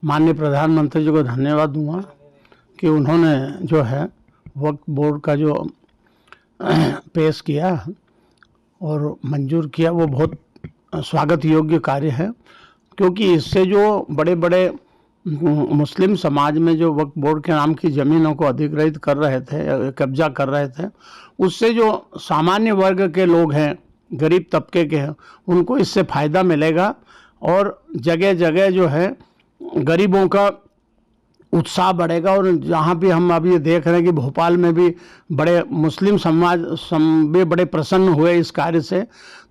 माननीय प्रधानमंत्री जी को धन्यवाद दूंगा कि उन्होंने जो है वक्फ बोर्ड का जो पेश किया और मंजूर किया, वो बहुत स्वागत योग्य कार्य है। क्योंकि इससे जो बड़े बड़े मुस्लिम समाज में जो वक्फ बोर्ड के नाम की ज़मीनों को अधिग्रहित कर रहे थे, कब्जा कर रहे थे, उससे जो सामान्य वर्ग के लोग हैं, गरीब तबके के हैं, उनको इससे फ़ायदा मिलेगा। और जगह जगह जो है गरीबों का उत्साह बढ़ेगा। और जहाँ भी हम अभी ये देख रहे हैं कि भोपाल में भी बड़े मुस्लिम समाज भी बड़े प्रसन्न हुए इस कार्य से।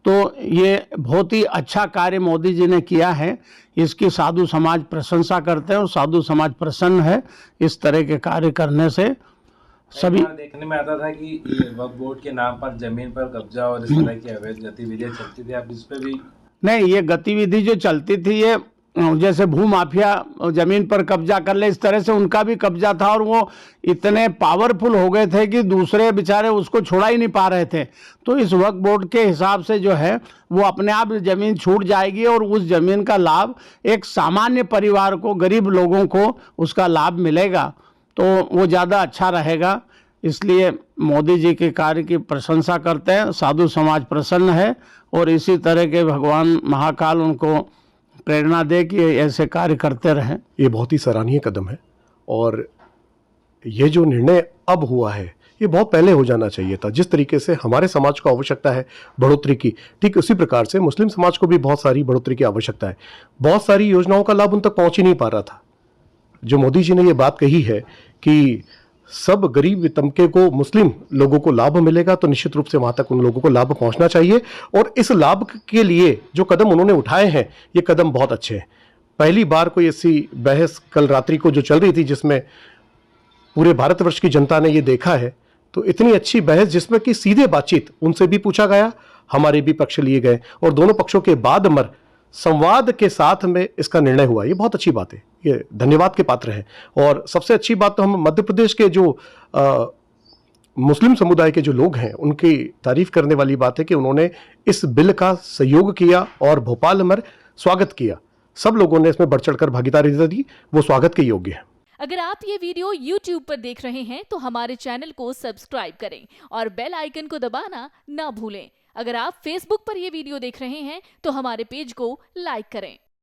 तो ये बहुत ही अच्छा कार्य मोदी जी ने किया है, इसकी साधु समाज प्रशंसा करते हैं और साधु समाज प्रसन्न है इस तरह के कार्य करने से। सभी देखने में आता था कि वक्फ बोर्ड के नाम पर जमीन पर कब्जा और इस तरह की अवैध गतिविधियां चलती थी, आप इस पे भी? नहीं, ये गतिविधि जो चलती थी, ये जैसे भू माफिया जमीन पर कब्जा कर ले, इस तरह से उनका भी कब्जा था। और वो इतने पावरफुल हो गए थे कि दूसरे बेचारे उसको छोड़ा ही नहीं पा रहे थे। तो इस वक्फ बोर्ड के हिसाब से जो है वो अपने आप ज़मीन छूट जाएगी और उस ज़मीन का लाभ एक सामान्य परिवार को, गरीब लोगों को उसका लाभ मिलेगा। तो वो ज़्यादा अच्छा रहेगा। इसलिए मोदी जी के कार्य की प्रशंसा करते हैं, साधु समाज प्रसन्न है। और इसी तरह के भगवान महाकाल उनको प्रेरणा दे कि ऐसे कार्य करते रहें। ये बहुत ही सराहनीय कदम है और ये जो निर्णय अब हुआ है ये बहुत पहले हो जाना चाहिए था। जिस तरीके से हमारे समाज को आवश्यकता है बढ़ोतरी की, ठीक उसी प्रकार से मुस्लिम समाज को भी बहुत सारी बढ़ोतरी की आवश्यकता है। बहुत सारी योजनाओं का लाभ उन तक पहुंच ही नहीं पा रहा था। जो मोदी जी ने ये बात कही है कि सब गरीब तबके को, मुस्लिम लोगों को लाभ मिलेगा, तो निश्चित रूप से वहां तक उन लोगों को लाभ पहुंचना चाहिए। और इस लाभ के लिए जो कदम उन्होंने उठाए हैं ये कदम बहुत अच्छे हैं। पहली बार कोई ऐसी बहस कल रात्रि को जो चल रही थी जिसमें पूरे भारतवर्ष की जनता ने ये देखा है, तो इतनी अच्छी बहस जिसमें कि सीधे बातचीत, उनसे भी पूछा गया, हमारे भी पक्ष लिए गए और दोनों पक्षों के बाद अमर संवाद के साथ में इसका निर्णय हुआ। ये बहुत अच्छी बात है, ये धन्यवाद के पात्र है। और सबसे अच्छी बात तो हम मध्य प्रदेश के जो मुस्लिम समुदाय के जो लोग हैं उनकी तारीफ करने वाली बात है कि उन्होंने इस बिल का सहयोग किया और भोपाल अमर स्वागत किया। सब लोगों ने इसमें बढ़ चढ़कर भागीदारी दी, वो स्वागत के योग्य है। अगर आप ये वीडियो YouTube पर देख रहे हैं तो हमारे चैनल को सब्सक्राइब करें और बेल आइकन को दबाना ना भूलें। अगर आप Facebook पर ये वीडियो देख रहे हैं तो हमारे पेज को लाइक करें।